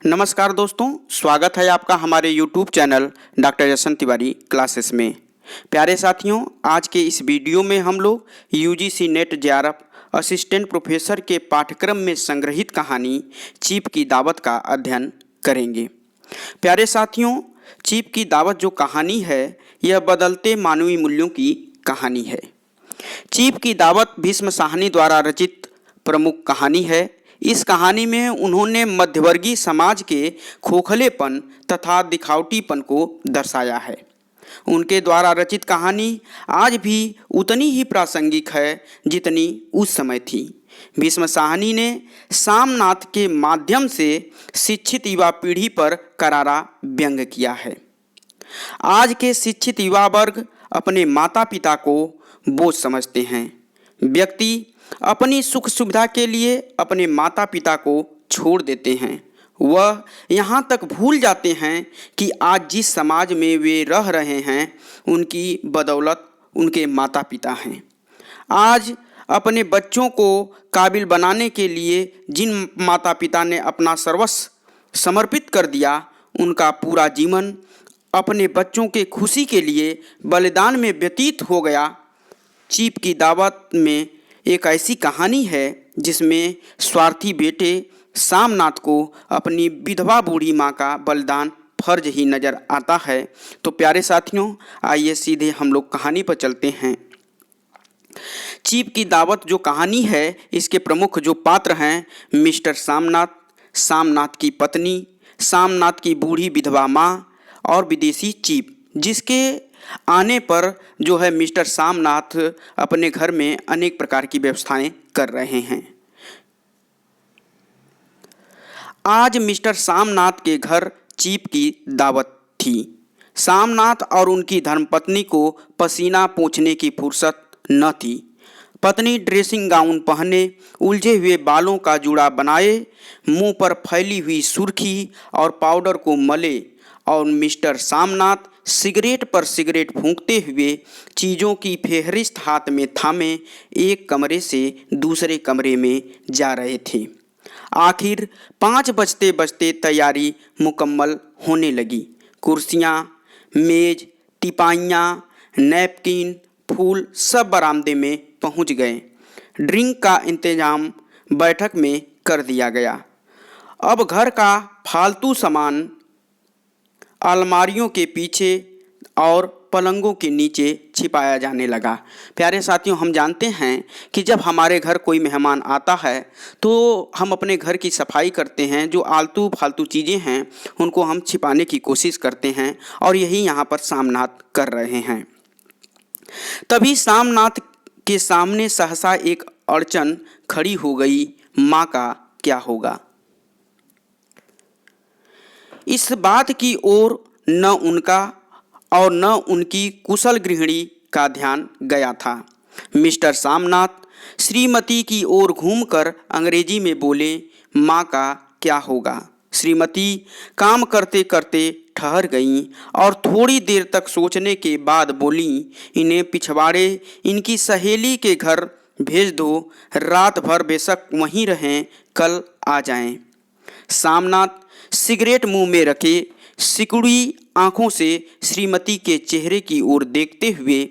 नमस्कार दोस्तों, स्वागत है आपका हमारे YouTube चैनल डॉक्टर जशन तिवारी क्लासेस में। प्यारे साथियों, आज के इस वीडियो में हम लोग UGC net JRF assistant professor के पाठ्यक्रम में संग्रहित कहानी चीप की दावत का अध्ययन करेंगे। प्यारे साथियों, चीप की दावत जो कहानी है यह बदलते मानवीय मूल्यों की कहानी है। चीप की दावत भीष्म साहनी द्वारा रचित प्रमुख कहानी है। इस कहानी में उन्होंने मध्यवर्गीय समाज के खोखलेपन तथा दिखावटीपन को दर्शाया है। उनके द्वारा रचित कहानी आज भी उतनी ही प्रासंगिक है जितनी उस समय थी। भीष्म साहनी ने सामनाथ के माध्यम से शिक्षित युवा पीढ़ी पर करारा व्यंग किया है। आज के शिक्षित युवा वर्ग अपने माता पिता को बोझ समझते हैं। व्यक्ति अपनी सुख सुविधा के लिए अपने माता पिता को छोड़ देते हैं। वह यहाँ तक भूल जाते हैं कि आज जिस समाज में वे रह रहे हैं उनकी बदौलत उनके माता पिता हैं। आज अपने बच्चों को काबिल बनाने के लिए जिन माता पिता ने अपना सर्वस्व समर्पित कर दिया, उनका पूरा जीवन अपने बच्चों के खुशी के लिए बलिदान में व्यतीत हो गया। चीप की दावत में एक ऐसी कहानी है जिसमें स्वार्थी बेटे सामनाथ को अपनी विधवा बूढ़ी माँ का बलिदान फर्ज ही नज़र आता है। तो प्यारे साथियों, आइए सीधे हम लोग कहानी पर चलते हैं। चीप की दावत जो कहानी है, इसके प्रमुख जो पात्र हैं मिस्टर सामनाथ, सामनाथ की पत्नी, सामनाथ की बूढ़ी विधवा माँ और विदेशी चीप, जिसके आने पर जो है मिस्टर सामनाथ अपने घर में अनेक प्रकार की व्यवस्थाएं कर रहे हैं। आज मिस्टर सामनाथ के घर चीप की दावत थी। सामनाथ और उनकी धर्मपत्नी को पसीना पोंछने की फुर्सत न थी। पत्नी ड्रेसिंग गाउन पहने, उलझे हुए बालों का जूड़ा बनाए, मुंह पर फैली हुई सुर्खी और पाउडर को मले और मिस्टर सामनाथ सिगरेट पर सिगरेट फूंकते हुए चीज़ों की फेहरिस्त हाथ में थामे एक कमरे से दूसरे कमरे में जा रहे थे। आखिर 5 बजते बजते तैयारी मुकम्मल होने लगी। कुर्सियाँ, मेज, टिपाइयाँ, नैपकिन, फूल सब बरामदे में पहुँच गए। ड्रिंक का इंतजाम बैठक में कर दिया गया। अब घर का फालतू सामान अलमारियों के पीछे और पलंगों के नीचे छिपाया जाने लगा। प्यारे साथियों, हम जानते हैं कि जब हमारे घर कोई मेहमान आता है तो हम अपने घर की सफाई करते हैं। जो आलतू फालतू चीज़ें हैं उनको हम छिपाने की कोशिश करते हैं और यही यहाँ पर सामनाथ कर रहे हैं। तभी सामनाथ के सामने सहसा एक अड़चन खड़ी हो गई। माँ का क्या होगा? इस बात की ओर न उनका और न उनकी कुशल गृहिणी का ध्यान गया था। मिस्टर सामनाथ श्रीमती की ओर घूमकर अंग्रेजी में बोले, माँ का क्या होगा? श्रीमती काम करते करते ठहर गईं और थोड़ी देर तक सोचने के बाद बोली, इन्हें पिछवाड़े इनकी सहेली के घर भेज दो, रात भर बेशक वहीं रहें, कल आ जाएं। सामनाथ सिगरेट मुंह में रखे सिकुड़ी आंखों से श्रीमती के चेहरे की ओर देखते हुए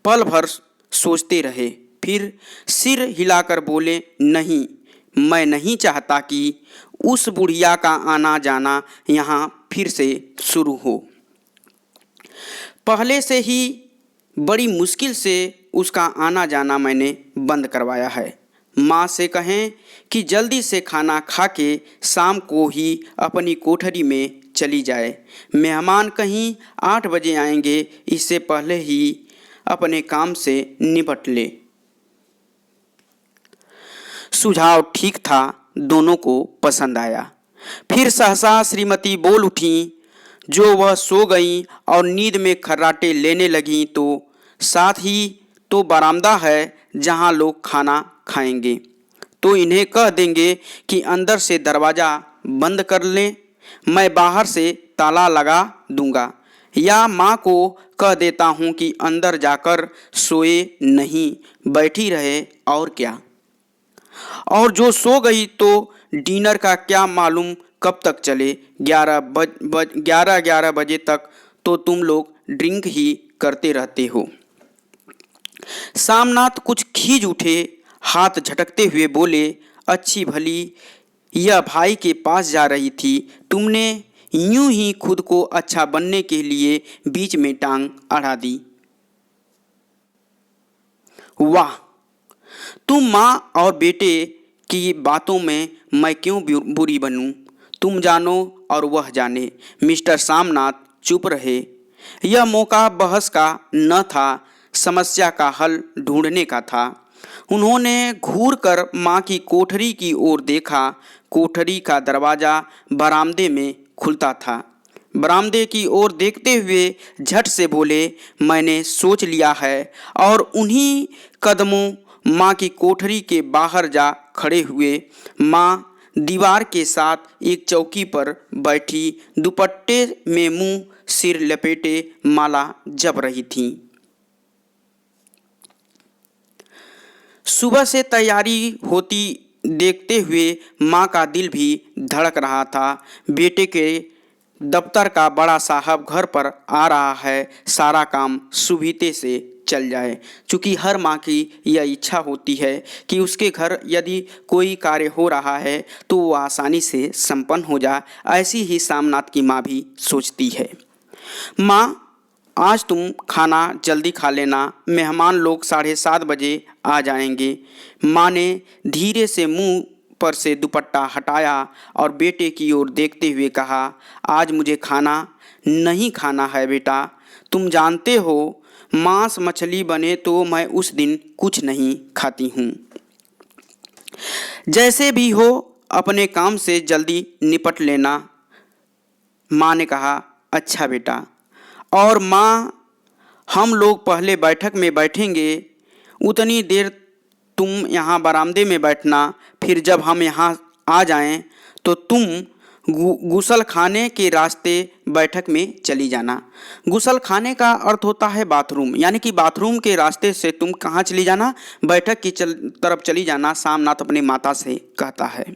पल भर सोचते रहे। फिर सिर हिलाकर बोले, नहीं, मैं नहीं चाहता कि उस बुढ़िया का आना जाना यहाँ फिर से शुरू हो। पहले से ही बड़ी मुश्किल से उसका आना जाना मैंने बंद करवाया है। माँ से कहें कि जल्दी से खाना खा के शाम को ही अपनी कोठरी में चली जाए। मेहमान कहीं 8 बजे आएंगे, इससे पहले ही अपने काम से निपट ले। सुझाव ठीक था, दोनों को पसंद आया। फिर सहसा श्रीमती बोल उठी। जो वह सो गईं और नींद में खर्राटे लेने लगीं तो साथ ही तो बरामदा है जहाँ लोग खाना खाएंगे, तो इन्हें कह देंगे कि अंदर से दरवाज़ा बंद कर लें, मैं बाहर से ताला लगा दूंगा, या माँ को कह देता हूँ कि अंदर जाकर सोए नहीं, बैठी रहे और क्या। और जो सो गई तो डिनर का क्या मालूम कब तक चले? 11 बजे तक तो तुम लोग ड्रिंक ही करते रहते हो। सामनाथ कुछ खींच उठे, हाथ झटकते हुए बोले, अच्छी भली यह भाई के पास जा रही थी, तुमने यूं ही खुद को अच्छा बनने के लिए बीच में टांग अड़ा दी। वाह, तुम माँ और बेटे की बातों में मैं क्यों बुरी बनूं? तुम जानो और वह जाने। मिस्टर सामनाथ चुप रहे। यह मौका बहस का न था, समस्या का हल ढूंढने का था। उन्होंने घूर कर माँ की कोठरी की ओर देखा। कोठरी का दरवाज़ा बरामदे में खुलता था। बरामदे की ओर देखते हुए झट से बोले, मैंने सोच लिया है, और उन्हीं कदमों माँ की कोठरी के बाहर जा खड़े हुए। माँ दीवार के साथ एक चौकी पर बैठी दुपट्टे में मुंह सिर लपेटे माला जप रही थीं। सुबह से तैयारी होती देखते हुए माँ का दिल भी धड़क रहा था। बेटे के दफ्तर का बड़ा साहब घर पर आ रहा है, सारा काम सुविधे से चल जाए। चूँकि हर माँ की यह इच्छा होती है कि उसके घर यदि कोई कार्य हो रहा है तो वो आसानी से संपन्न हो जाए। ऐसी ही सामनाथ की माँ भी सोचती है। माँ, आज तुम खाना जल्दी खा लेना, मेहमान लोग 7:30 बजे आ जाएंगे। माँ ने धीरे से मुंह पर से दुपट्टा हटाया और बेटे की ओर देखते हुए कहा, आज मुझे खाना नहीं खाना है बेटा। तुम जानते हो, मांस मछली बने तो मैं उस दिन कुछ नहीं खाती हूँ। जैसे भी हो अपने काम से जल्दी निपट लेना। माँ ने कहा, अच्छा बेटा। और माँ, हम लोग पहले बैठक में बैठेंगे, उतनी देर तुम यहाँ बरामदे में बैठना, फिर जब हम यहाँ आ जाएं तो तुम गुसल खाने के रास्ते बैठक में चली जाना। गुसल खाने का अर्थ होता है बाथरूम, यानी कि बाथरूम के रास्ते से तुम कहाँ चली जाना? बैठक की तरफ चली जाना, सामनाथ अपनी माता से कहता है।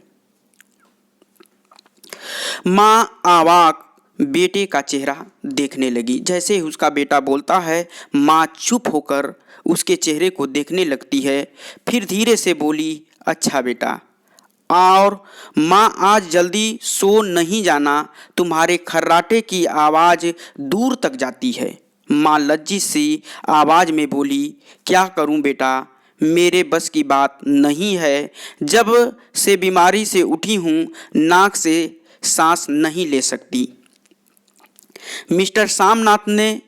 माँ अवाक बेटे का चेहरा देखने लगी। जैसे ही उसका बेटा बोलता है, माँ चुप होकर उसके चेहरे को देखने लगती है। फिर धीरे से बोली, अच्छा बेटा। और माँ, आज जल्दी सो नहीं जाना, तुम्हारे खर्राटे की आवाज़ दूर तक जाती है। माँ लज्जित सी आवाज़ में बोली, क्या करूँ बेटा, मेरे बस की बात नहीं है। जब से बीमारी से उठी हूँ, नाक से सांस नहीं ले सकती। मिस्टर सामनाथ ने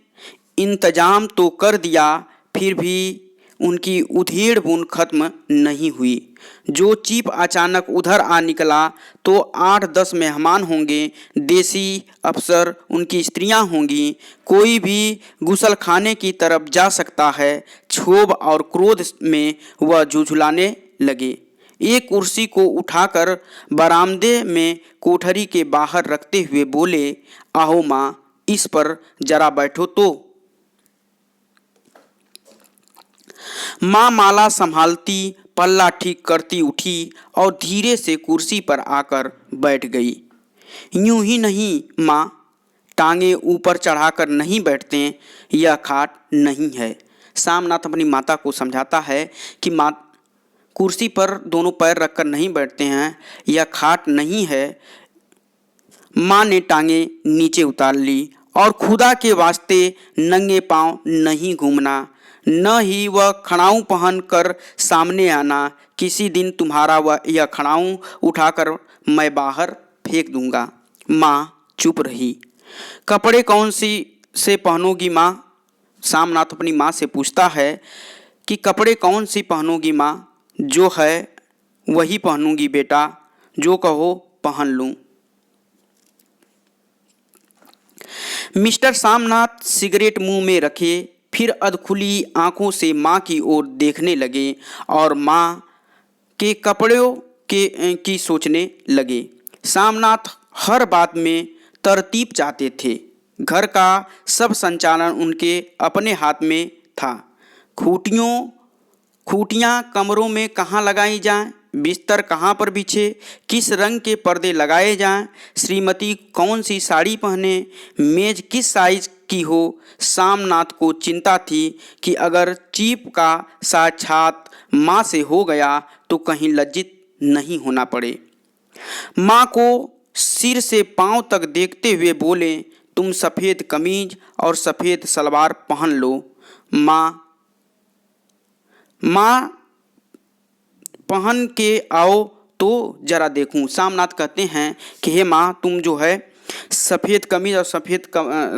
इंतजाम तो कर दिया, फिर भी उनकी उधेड़ बुन खत्म नहीं हुई। जो चीप अचानक उधर आ निकला तो 8-10 मेहमान होंगे, देसी अफसर, उनकी स्त्रियां होंगी। कोई भी गुसल खाने की तरफ जा सकता है। क्षोभ और क्रोध में वह झुझलाने लगे। एक कुर्सी को उठाकर बरामदे में कोठरी के बाहर रखते हुए बोले, आओ माँ, इस पर जरा बैठो तो। माँ माला संभालती, पल्ला ठीक करती उठी और धीरे से कुर्सी पर आकर बैठ गई। यूं ही नहीं माँ, टांगे ऊपर चढ़ाकर नहीं बैठते, यह खाट नहीं है। सामनाथ अपनी माता को समझाता है कि माँ, कुर्सी पर दोनों पैर रखकर नहीं बैठते हैं, यह खाट नहीं है। माँ ने टांगे नीचे उतार ली और खुदा के वास्ते नंगे पांव नहीं घूमना, न ही वह खड़ाऊँ पहन कर सामने आना। किसी दिन तुम्हारा वह यह खड़ाऊँ उठाकर मैं बाहर फेंक दूंगा। माँ चुप रही। कपड़े कौन सी से पहनोगी माँ? सामनाथ अपनी माँ से पूछता है कि कपड़े कौन सी पहनोगी माँ? जो है वही पहनूंगी बेटा, जो कहो पहन लूँ। मिस्टर सामनाथ सिगरेट मुंह में रखे, फिर अधखुली आंखों से माँ की ओर देखने लगे और माँ के कपड़ों की सोचने लगे। सामनाथ हर बात में तरतीब चाहते थे। घर का सब संचालन उनके अपने हाथ में था। खूंटियाँ कमरों में कहाँ लगाई जाएं, बिस्तर कहाँ पर बिछे, किस रंग के पर्दे लगाए जाएं, श्रीमती कौन सी साड़ी पहने, मेज किस साइज की हो। सामनाथ को चिंता थी कि अगर चीफ का साक्षात माँ से हो गया तो कहीं लज्जित नहीं होना पड़े। माँ को सिर से पांव तक देखते हुए बोले, तुम सफ़ेद कमीज और सफ़ेद सलवार पहन लो। माँ पहन के आओ तो जरा देखूं। सामनाथ कहते हैं कि हे माँ, तुम जो है सफ़ेद कमीज और सफ़ेद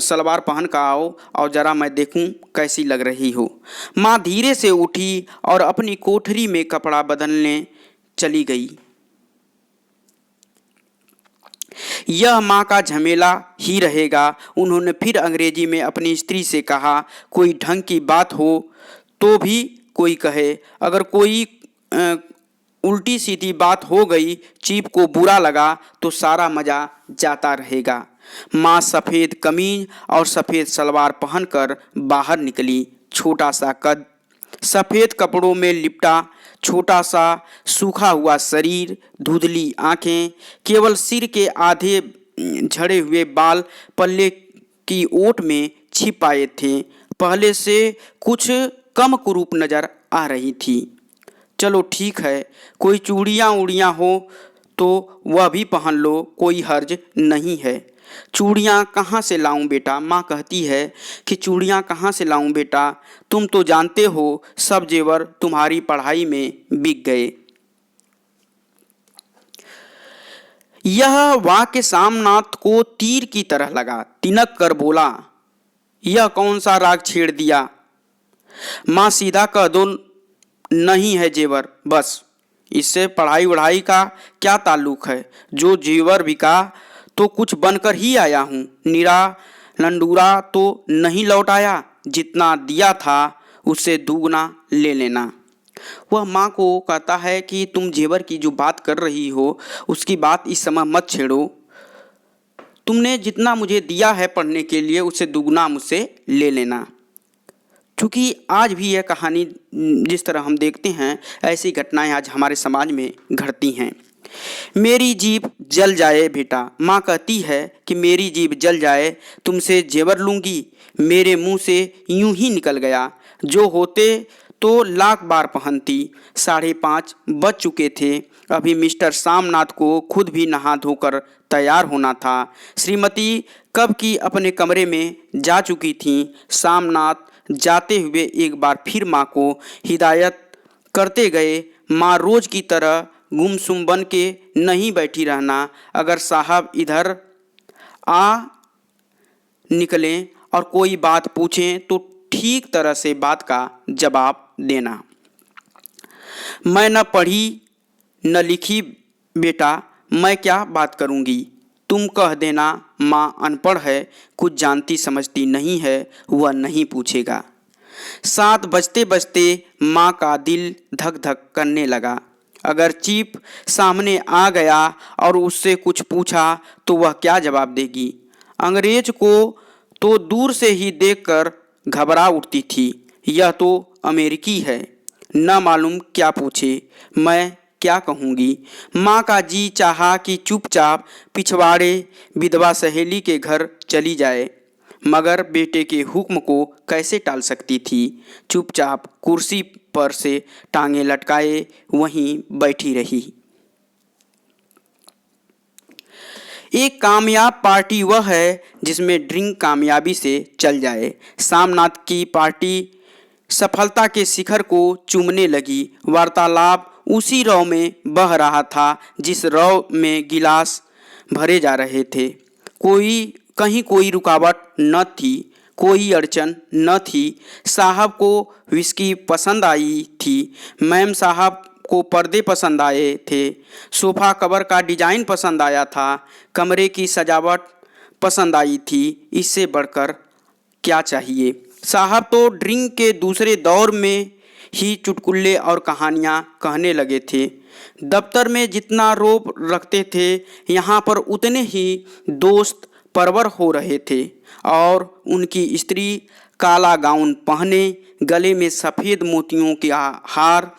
सलवार पहन कर आओ और ज़रा मैं देखूं कैसी लग रही हो। माँ धीरे से उठी और अपनी कोठरी में कपड़ा बदलने चली गई। यह माँ का झमेला ही रहेगा। उन्होंने फिर अंग्रेजी में अपनी स्त्री से कहा, कोई ढंग की बात हो तो भी कोई कहे, अगर कोई उल्टी सीधी बात हो गई, चीफ को बुरा लगा तो सारा मज़ा जाता रहेगा। माँ सफ़ेद कमीज और सफ़ेद सलवार पहनकर बाहर निकली। छोटा सा कद, सफ़ेद कपड़ों में लिपटा छोटा सा सूखा हुआ शरीर, धुंधली आंखें, केवल सिर के आधे झड़े हुए बाल पल्ले की ओट में छिप आए थे। पहले से कुछ कम कुरूप नजर आ रही थी। चलो ठीक है, कोई चूड़ियाँ उड़ियाँ हो तो वह भी पहन लो, कोई हर्ज नहीं है। चूड़ियाँ कहाँ से लाऊं बेटा? माँ कहती है कि चूड़ियाँ कहाँ से लाऊं बेटा, तुम तो जानते हो सब जेवर तुम्हारी पढ़ाई में बिक गए। यह वाक्य सामनाथ को तीर की तरह लगा। तिनक कर बोला, यह कौन सा राग छेड़ दिया? माँ सीधा कह दो, नहीं है जेवर, बस। इससे पढ़ाई वढ़ाई का क्या ताल्लुक है? जो जेवर बिका तो कुछ बनकर ही आया हूँ, निरा लंडूरा तो नहीं लौट आया। जितना दिया था उससे दुगना ले लेना। वह माँ को कहता है कि तुम जेवर की जो बात कर रही हो उसकी बात इस समय मत छेड़ो। तुमने जितना मुझे दिया है पढ़ने के लिए उससे दुगना मुझसे ले लेना। क्योंकि आज भी यह कहानी जिस तरह हम देखते हैं ऐसी घटनाएं आज हमारे समाज में घटती हैं। मेरी जीभ जल जाए बेटा, माँ कहती है कि मेरी जीभ जल जाए, तुमसे जेवर लूँगी। मेरे मुंह से यूं ही निकल गया, जो होते तो लाख बार पहनती। 5:30 बज चुके थे। अभी मिस्टर सामनाथ को खुद भी नहा धोकर तैयार होना था। श्रीमती कब की अपने कमरे में जा चुकी थीं। सामनाथ जाते हुए एक बार फिर माँ को हिदायत करते गए, माँ रोज की तरह गुमसुम बन के नहीं बैठी रहना। अगर साहब इधर आ निकलें और कोई बात पूछें तो ठीक तरह से बात का जवाब देना। मैं न पढ़ी न लिखी बेटा, मैं क्या बात करूँगी? तुम कह देना माँ अनपढ़ है, कुछ जानती समझती नहीं है, वह नहीं पूछेगा। 7 बजते बजते माँ का दिल धक धक करने लगा। अगर चीफ सामने आ गया और उससे कुछ पूछा तो वह क्या जवाब देगी? अंग्रेज को तो दूर से ही देखकर घबरा उठती थी। यह तो अमेरिकी है, न मालूम क्या पूछे, मैं क्या कहूँगी? माँ का जी चाहा कि चुपचाप पिछवाड़े विधवा सहेली के घर चली जाए, मगर बेटे के हुक्म को कैसे टाल सकती थी। चुपचाप कुर्सी पर से टांगे लटकाए वहीं बैठी रही। एक कामयाब पार्टी वह है जिसमें ड्रिंक कामयाबी से चल जाए। सामनाथ की पार्टी सफलता के शिखर को चूमने लगी। वार्तालाप उसी रव में बह रहा था जिस रव में गिलास भरे जा रहे थे। कहीं कोई रुकावट न थी, कोई अड़चन न थी। साहब को विस्की पसंद आई थी, मैम साहब को पर्दे पसंद आए थे, सोफ़ा कवर का डिज़ाइन पसंद आया था, कमरे की सजावट पसंद आई थी। इससे बढ़कर क्या चाहिए? साहब तो ड्रिंक के दूसरे दौर में ही चुटकुले और कहानियाँ कहने लगे थे। दफ्तर में जितना रोब रखते थे यहाँ पर उतने ही दोस्त परवर हो रहे थे। और उनकी स्त्री काला गाउन पहने, गले में सफ़ेद मोतियों के हार,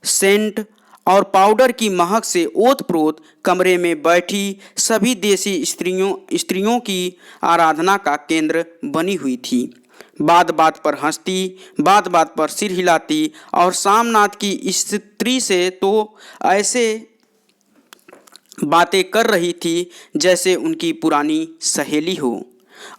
सेंट और पाउडर की महक से ओत-प्रोत कमरे में बैठी सभी देसी स्त्रियों की आराधना का केंद्र बनी हुई थी। बात बात पर हंसती, बात बात पर सिर हिलाती और सामनाथ की स्त्री से तो ऐसे बातें कर रही थी जैसे उनकी पुरानी सहेली हो।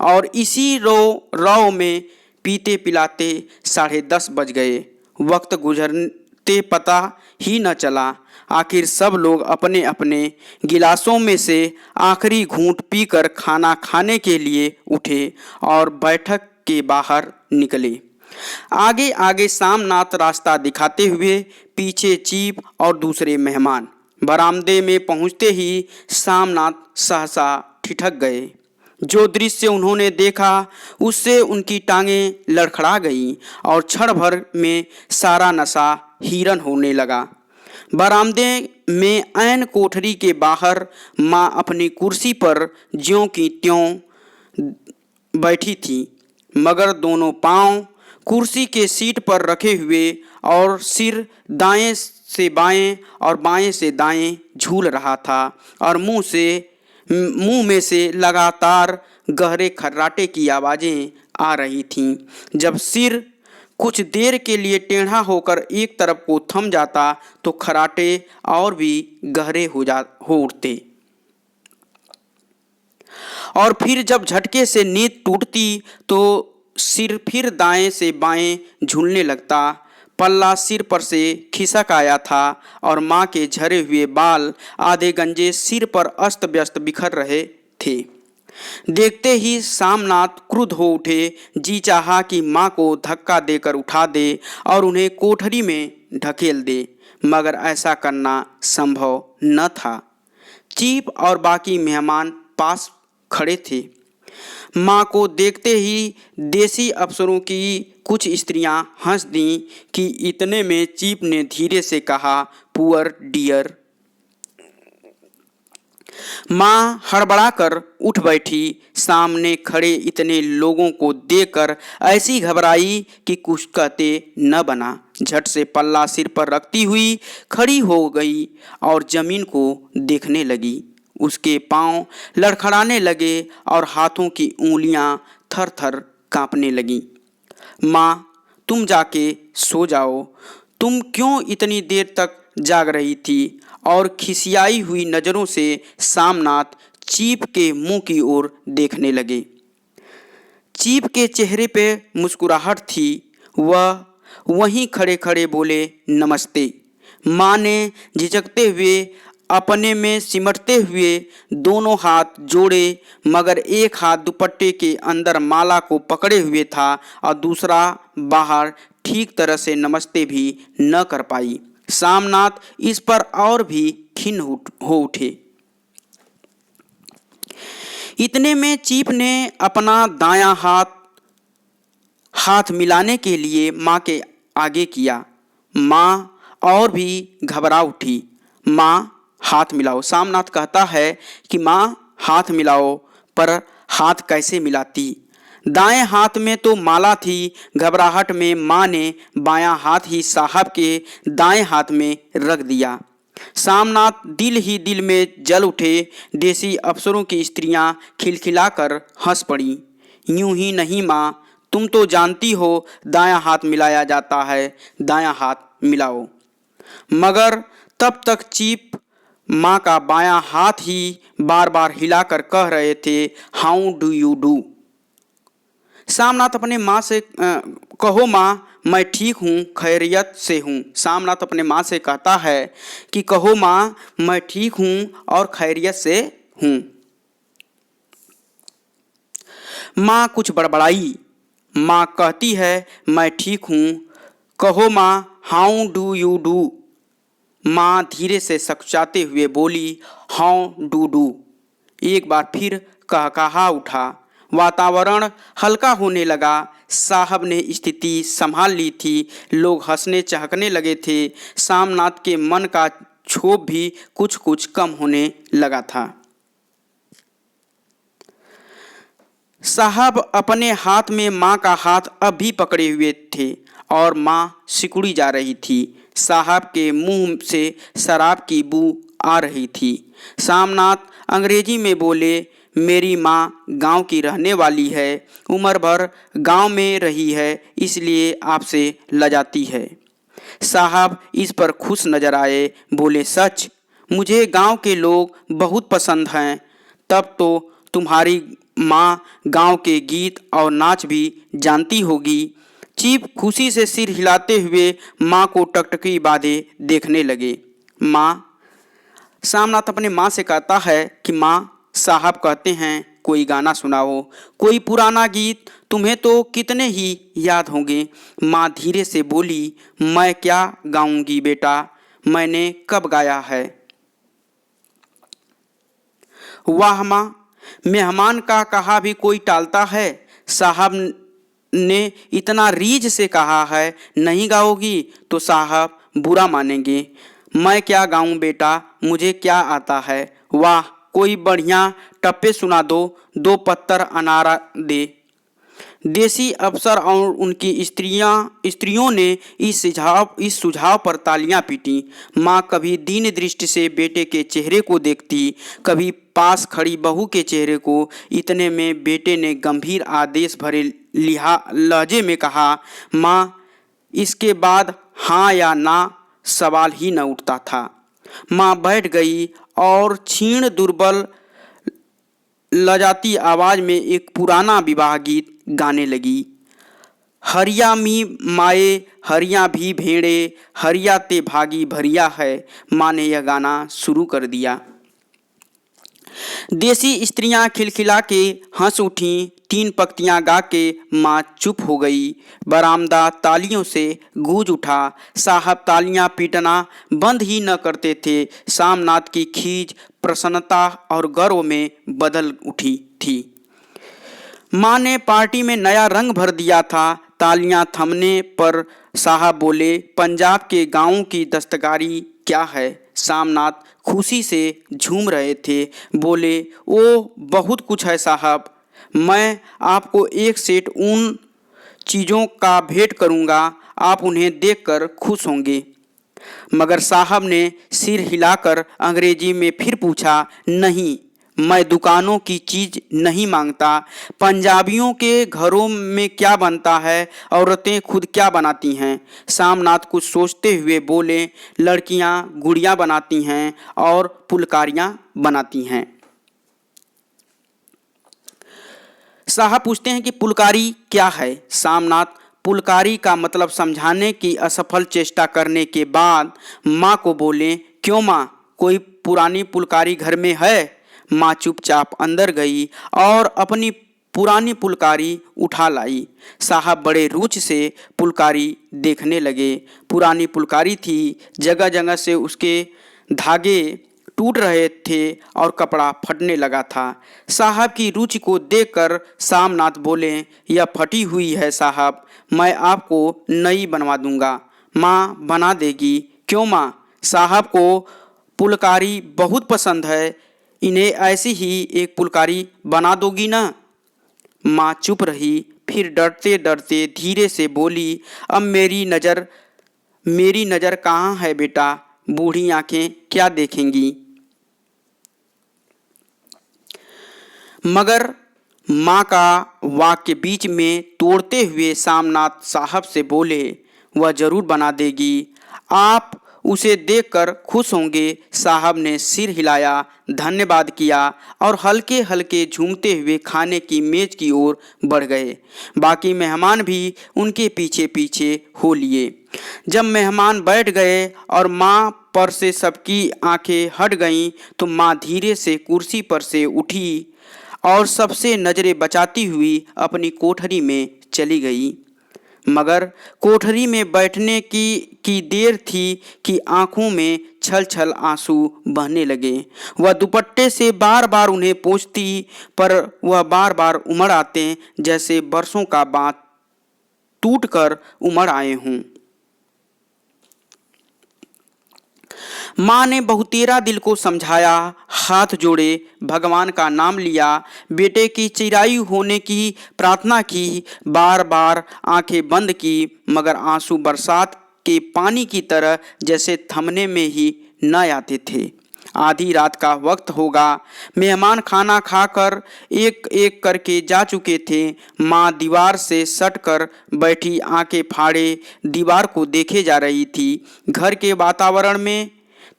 और इसी रौ में पीते पिलाते 10:30 बज गए। वक्त गुजरते पता ही न चला। आखिर सब लोग अपने अपने गिलासों में से आखिरी घूंट पीकर खाना खाने के लिए उठे और बैठक के बाहर निकले। आगे आगे सामनाथ रास्ता दिखाते हुए, पीछे चीप और दूसरे मेहमान। बरामदे में पहुंचते ही सामनाथ सहसा ठिठक गए। जो दृश्य उन्होंने देखा उससे उनकी टांगें लड़खड़ा गईं और क्षण भर में सारा नशा हिरन होने लगा। बरामदे में ऐन कोठरी के बाहर माँ अपनी कुर्सी पर ज्यों की त्यों बैठी थी, मगर दोनों पांव कुर्सी के सीट पर रखे हुए और सिर दाएं से बाएं और बाएं से दाएं झूल रहा था और मुंह में से लगातार गहरे खर्राटे की आवाज़ें आ रही थीं। जब सिर कुछ देर के लिए टेढ़ा होकर एक तरफ को थम जाता तो खर्राटे और भी गहरे हो उठते और फिर जब झटके से नींद टूटती तो सिर फिर दाएं से बाएं झूलने लगता। पल्ला सिर पर से खिसक आया था और माँ के झरे हुए बाल आधे गंजे सिर पर अस्त व्यस्त बिखर रहे थे। देखते ही सामनाथ क्रुद्ध हो उठे। जी चाहा कि माँ को धक्का देकर उठा दे और उन्हें कोठरी में ढकेल दे, मगर ऐसा करना संभव न था। चीप और बाकी मेहमान पास खड़े थे। माँ को देखते ही देसी अफसरों की कुछ स्त्रियां हंस दीं कि इतने में चीप ने धीरे से कहा, पुअर डियर। माँ हड़बड़ाकर उठ बैठी। सामने खड़े इतने लोगों को देखकर ऐसी घबराई कि कुछ कहते न बना। झट से पल्ला सिर पर रखती हुई खड़ी हो गई और जमीन को देखने लगी। उसके पांव लड़खड़ाने लगे और हाथों की उंगलियां थर थर कांपने लगीं। माँ, तुम जाके सो जाओ। तुम क्यों इतनी देर तक जाग रही थी? और खिसियाई हुई नज़रों से सामनाथ चीप के मुंह की ओर देखने लगे। चीप के चेहरे पे मुस्कुराहट थी। वह वहीं खड़े खड़े बोले, नमस्ते। माँ ने झिझकते हुए अपने में सिमटते हुए दोनों हाथ जोड़े, मगर एक हाथ दुपट्टे के अंदर माला को पकड़े हुए था और दूसरा बाहर ठीक तरह से नमस्ते भी न कर पाई। सामनाथ इस पर और भी खिन्न हो उठे। इतने में चीप ने अपना दायां हाथ मिलाने के लिए माँ के आगे किया। माँ और भी घबरा उठी। माँ, हाथ मिलाओ। सामनाथ कहता है कि माँ हाथ मिलाओ, पर हाथ कैसे मिलाती? दाएं हाथ में तो माला थी। घबराहट में माँ ने बायां हाथ ही साहब के दाएं हाथ में रख दिया। सामनाथ दिल ही दिल में जल उठे। देसी अफसरों की स्त्रियां खिलखिलाकर हंस पड़ी। यूं ही नहीं माँ, तुम तो जानती हो दायां हाथ मिलाया जाता है, दायां हाथ मिलाओ। मगर तब तक चीप माँ का बायां हाथ ही बार बार हिलाकर कह रहे थे, how do you do. Samnath अपने माँ से कहो माँ, मैं ठीक हूँ, खैरियत से हूँ। सामनाथ अपने माँ से कहता है कि कहो माँ, मैं ठीक हूँ और खैरियत से हूँ। माँ कुछ बड़बड़ाई। माँ कहती है, मैं ठीक हूँ, कहो माँ, हाउ डू यू डू। माँ धीरे से सकचाते हुए बोली, हाउ डू डू। एक बार फिर कहकहा उठा। वातावरण हल्का होने लगा। साहब ने स्थिति संभाल ली थी। लोग हंसने चहकने लगे थे। सामनाथ के मन का क्षोभ भी कुछ कुछ कम होने लगा था। साहब अपने हाथ में माँ का हाथ अब भी पकड़े हुए थे और माँ सिकुड़ी जा रही थी। साहब के मुंह से शराब की बू आ रही थी। सामनाथ अंग्रेजी में बोले, मेरी माँ गांव की रहने वाली है, उम्र भर गांव में रही है, इसलिए आपसे लजाती है। साहब इस पर खुश नजर आए, बोले, सच? मुझे गांव के लोग बहुत पसंद हैं। तब तो तुम्हारी माँ गांव के गीत और नाच भी जानती होगी। चीफ खुशी से सिर हिलाते हुए माँ को टकटकी बांधे देखने लगे। माँ सामनाथ अपने माँ से कहता है कि माँ, साहब कहते हैं कोई गाना सुनाओ, कोई पुराना गीत, तुम्हें तो कितने ही याद होंगे। माँ धीरे से बोली, मैं क्या गाऊंगी बेटा, मैंने कब गाया है। वाह माँ, मेहमान का कहा भी कोई टालता है। साहब ने इतना रीझ से कहा है, नहीं गाओगी तो साहब बुरा मानेंगे। मैं क्या गाऊं बेटा, मुझे क्या आता है। वाह, कोई बढ़िया टप्पे सुना दो, दो पत्तर अनारा दे। देसी अफसर और उनकी स्त्रियों ने इस सुझाव पर तालियां पीटी। माँ कभी दीन दृष्टि से बेटे के चेहरे को देखती, कभी पास खड़ी बहू के चेहरे को। इतने में बेटे ने गंभीर आदेश भरे लहजे में कहा, माँ। इसके बाद हाँ या ना सवाल ही न उठता था। माँ बैठ गई और क्षीण दुर्बल लजाती आवाज में एक पुराना विवाह गीत गाने लगी। हरिया मी माए हरिया भी भेड़े, हरिया ते भागी भरिया है। माँ ने यह गाना शुरू कर दिया। देसी स्त्रियां खिलखिला के हंस उठीं। तीन पंक्तियां गा के माँ चुप हो गई। बरामदा तालियों से गूंज उठा। साहब तालियां पीटना बंद ही न करते थे। सामनाथ की खीज प्रसन्नता और गर्व में बदल उठी थी। माँ ने पार्टी में नया रंग भर दिया था। तालियां थमने पर साहब बोले, पंजाब के गांवों की दस्तकारी क्या है। सामनाथ खुशी से झूम रहे थे, बोले, ओ बहुत कुछ है साहब। मैं आपको एक सेट उन चीज़ों का भेंट करूंगा, आप उन्हें देखकर खुश होंगे। मगर साहब ने सिर हिलाकर अंग्रेजी में फिर पूछा, नहीं, मैं दुकानों की चीज नहीं मांगता। पंजाबियों के घरों में क्या बनता है, औरतें खुद क्या बनाती हैं। सामनाथ कुछ सोचते हुए बोले, लड़कियां गुड़ियां बनाती हैं और फुलकारियां बनाती हैं। साहब पूछते हैं कि फुलकारी क्या है। सामनाथ फुलकारी का मतलब समझाने की असफल चेष्टा करने के बाद माँ को बोले, क्यों माँ, कोई पुरानी फुलकारी घर में है। माँ चुपचाप अंदर गई और अपनी पुरानी फुलकारी उठा लाई। साहब बड़े रुचि से फुलकारी देखने लगे। पुरानी फुलकारी थी, जगह जगह से उसके धागे टूट रहे थे और कपड़ा फटने लगा था। साहब की रुचि को देखकर सामनाथ बोले, यह फटी हुई है साहब, मैं आपको नई बनवा दूंगा। माँ बना देगी। क्यों माँ, साहब को फुलकारी बहुत पसंद है, इन्हें ऐसी ही एक फुलकारी बना दोगी ना। माँ चुप रही, फिर डरते डरते धीरे से बोली, अब मेरी नज़र कहाँ है बेटा, बूढ़ी आंखें क्या देखेंगी। मगर माँ का वाक्य बीच में तोड़ते हुए सामनाथ साहब से बोले, वह जरूर बना देगी, आप उसे देखकर खुश होंगे। साहब ने सिर हिलाया, धन्यवाद किया और हल्के हल्के झूमते हुए खाने की मेज की ओर बढ़ गए। बाकी मेहमान भी उनके पीछे पीछे हो लिए। जब मेहमान बैठ गए और माँ पर से सबकी आंखें हट गईं, तो माँ धीरे से कुर्सी पर से उठी और सबसे नजरें बचाती हुई अपनी कोठरी में चली गई। मगर कोठरी में बैठने की देर थी कि आंखों में छल छल आंसू बहने लगे। वह दुपट्टे से बार बार उन्हें पोंछती, पर वह बार बार उमड़ आते जैसे बरसों का बांध टूटकर उमड़ आए हों। माँ ने बहुतेरा दिल को समझाया, हाथ जोड़े, भगवान का नाम लिया, बेटे की चिरायु होने की प्रार्थना की, बार बार आंखें बंद की, मगर आंसू बरसात के पानी की तरह जैसे थमने में ही न आते थे। आधी रात का वक्त होगा। मेहमान खाना खाकर एक एक करके जा चुके थे। माँ दीवार से सट कर बैठी आंखें फाड़े दीवार को देखे जा रही थी। घर के वातावरण में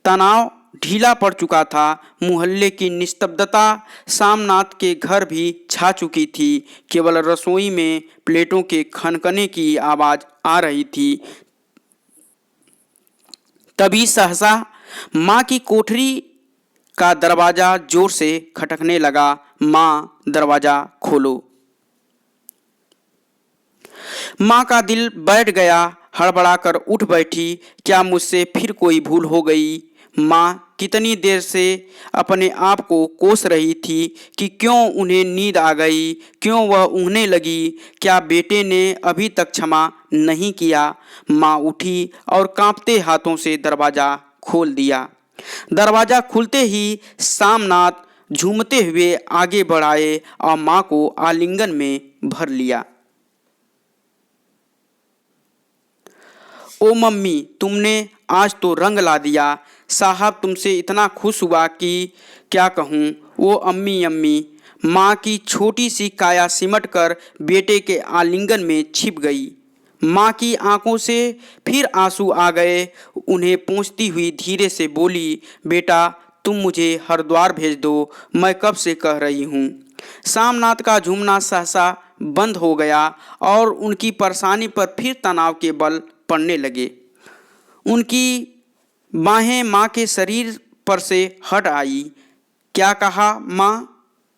तनाव ढीला पड़ चुका था। मोहल्ले की निस्तब्धता सामनाथ के घर भी छा चुकी थी। केवल रसोई में प्लेटों के खनखने की आवाज़ आ रही थी। तभी सहसा माँ की कोठरी का दरवाज़ा जोर से खटकने लगा। माँ, दरवाज़ा खोलो। माँ का दिल बैठ गया। हड़बड़ाकर उठ बैठी। क्या मुझसे फिर कोई भूल हो गई? माँ कितनी देर से अपने आप को कोस रही थी कि क्यों उन्हें नींद आ गई, क्यों वह ऊँघने लगी। क्या बेटे ने अभी तक क्षमा नहीं किया? माँ उठी और कांपते हाथों से दरवाज़ा खोल दिया। दरवाज़ा खुलते ही सामनाथ झूमते हुए आगे बढ़ाए और माँ को आलिंगन में भर लिया। ओ मम्मी, तुमने आज तो रंग ला दिया। साहब तुमसे इतना खुश हुआ कि क्या कहूँ। वो अम्मी अम्मी। माँ की छोटी सी काया सिमट कर बेटे के आलिंगन में छिप गई। माँ की आंखों से फिर आंसू आ गए। उन्हें पोंछती हुई धीरे से बोली, बेटा तुम मुझे हरिद्वार भेज दो, मैं कब से कह रही हूँ। सामनाथ का झूमना सहसा बंद हो गया और उनकी परेशानी पर फिर तनाव के बल पड़ने लगे। उनकी बाहें माँ के शरीर पर से हट आई। क्या कहा माँ?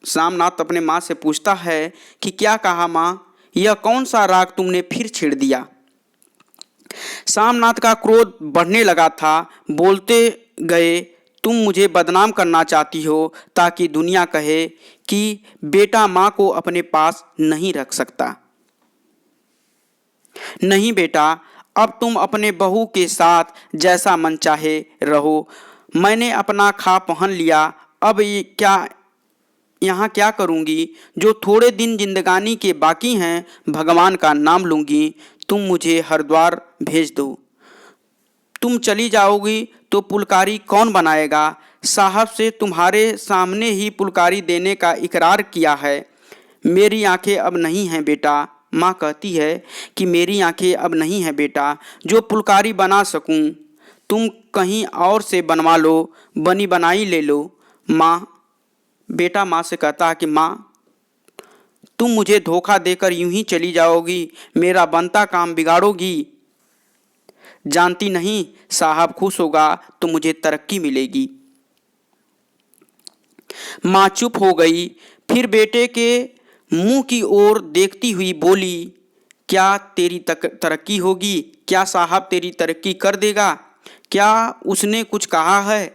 सामनाथ अपने माँ से पूछता है कि क्या कहा माँ? यह कौन सा राग तुमने फिर छेड़ दिया? सामनाथ का क्रोध बढ़ने लगा था। बोलते गए, तुम मुझे बदनाम करना चाहती हो ताकि दुनिया कहे कि बेटा माँ को अपने पास नहीं रख सकता। नहीं बेटा, अब तुम अपने बहू के साथ जैसा मन चाहे रहो। मैंने अपना खा पहन लिया। अब यहाँ क्या करूँगी? जो थोड़े दिन जिंदगानी के बाकी हैं, भगवान का नाम लूँगी। तुम मुझे हरिद्वार भेज दो। तुम चली जाओगी तो पुलकारी कौन बनाएगा? साहब से तुम्हारे सामने ही पुलकारी देने का इकरार किया है। मेरी आंखें अब नहीं हैं बेटा। माँ कहती है कि मेरी आंखें अब नहीं हैं बेटा जो पुलकारी बना सकूं। तुम कहीं और से बनवा लो, बनी बनाई ले लो। माँ, बेटा माँ से कहता है कि माँ तुम मुझे धोखा देकर यूं ही चली जाओगी, मेरा बनता काम बिगाड़ोगी। जानती नहीं, साहब खुश होगा तो मुझे तरक्की मिलेगी। माँ चुप हो गई। फिर बेटे के मुंह की ओर देखती हुई बोली, क्या तेरी तरक्की होगी? क्या साहब तेरी तरक्की कर देगा? क्या उसने कुछ कहा है?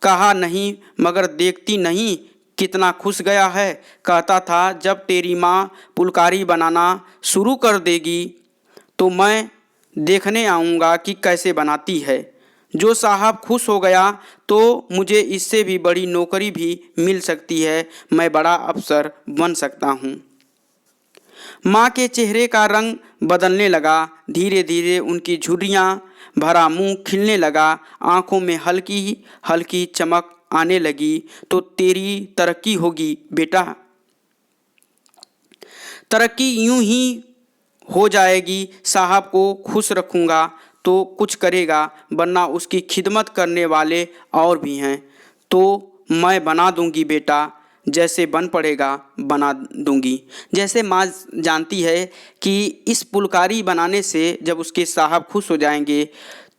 कहा नहीं, मगर देखती नहीं कितना खुश गया है। कहता था जब तेरी माँ पुलकारी बनाना शुरू कर देगी तो मैं देखने आऊँगा कि कैसे बनाती है। जो साहब खुश हो गया तो मुझे इससे भी बड़ी नौकरी भी मिल सकती है। मैं बड़ा अफसर बन सकता हूँ। माँ के चेहरे का रंग बदलने लगा। धीरे धीरे उनकी झुर्रियाँ भरा मुंह खिलने लगा। आंखों में हल्की हल्की चमक आने लगी। तो तेरी तरक्की होगी बेटा। तरक्की यूं ही हो जाएगी। साहब को खुश रखूँगा तो कुछ करेगा, वरना उसकी खिदमत करने वाले और भी हैं। तो मैं बना दूंगी बेटा, जैसे बन पड़ेगा बना दूंगी। जैसे माँ जानती है कि इस पुलकारी बनाने से जब उसके साहब खुश हो जाएंगे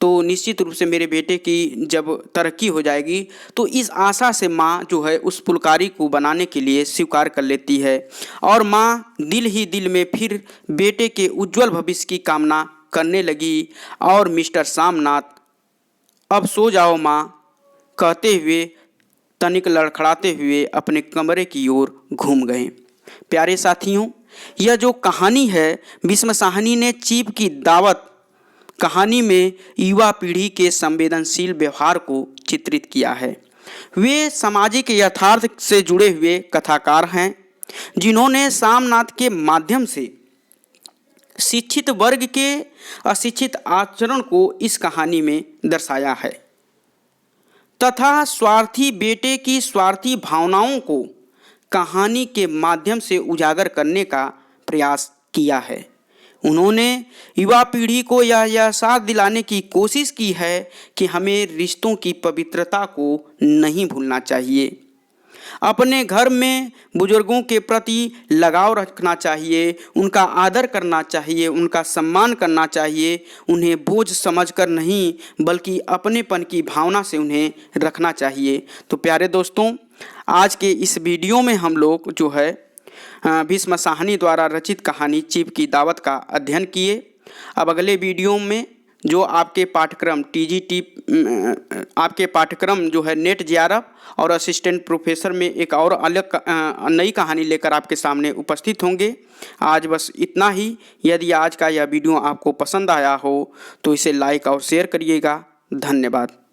तो निश्चित रूप से मेरे बेटे की जब तरक्की हो जाएगी, तो इस आशा से माँ जो है उस पुलकारी को बनाने के लिए स्वीकार कर लेती है। और माँ दिल ही दिल में फिर बेटे के उज्जवल भविष्य की कामना करने लगी। और मिस्टर सामनाथ, अब सो जाओ माँ, कहते हुए तनिक लड़खड़ाते हुए अपने कमरे की ओर घूम गए। प्यारे साथियों, यह जो कहानी है, भीष्म साहनी ने चीफ की दावत कहानी में युवा पीढ़ी के संवेदनशील व्यवहार को चित्रित किया है। वे सामाजिक यथार्थ से जुड़े हुए कथाकार हैं जिन्होंने सामनाथ के माध्यम से शिक्षित वर्ग के अशिक्षित आचरण को इस कहानी में दर्शाया है तथा स्वार्थी बेटे की स्वार्थी भावनाओं को कहानी के माध्यम से उजागर करने का प्रयास किया है। उन्होंने युवा पीढ़ी को यह एहसास दिलाने की कोशिश की है कि हमें रिश्तों की पवित्रता को नहीं भूलना चाहिए, अपने घर में बुजुर्गों के प्रति लगाव रखना चाहिए, उनका आदर करना चाहिए, उनका सम्मान करना चाहिए, उन्हें बोझ समझकर नहीं बल्कि अपनेपन की भावना से उन्हें रखना चाहिए। तो प्यारे दोस्तों, आज के इस वीडियो में हम लोग जो है भीष्म साहनी द्वारा रचित कहानी चिप की दावत का अध्ययन किए। अब अगले वीडियो में जो आपके पाठ्यक्रम आपके पाठ्यक्रम जो है नेट जेआरएफ और असिस्टेंट प्रोफेसर में एक और अलग नई कहानी लेकर आपके सामने उपस्थित होंगे। आज बस इतना ही। यदि आज का यह वीडियो आपको पसंद आया हो तो इसे लाइक और शेयर करिएगा। धन्यवाद।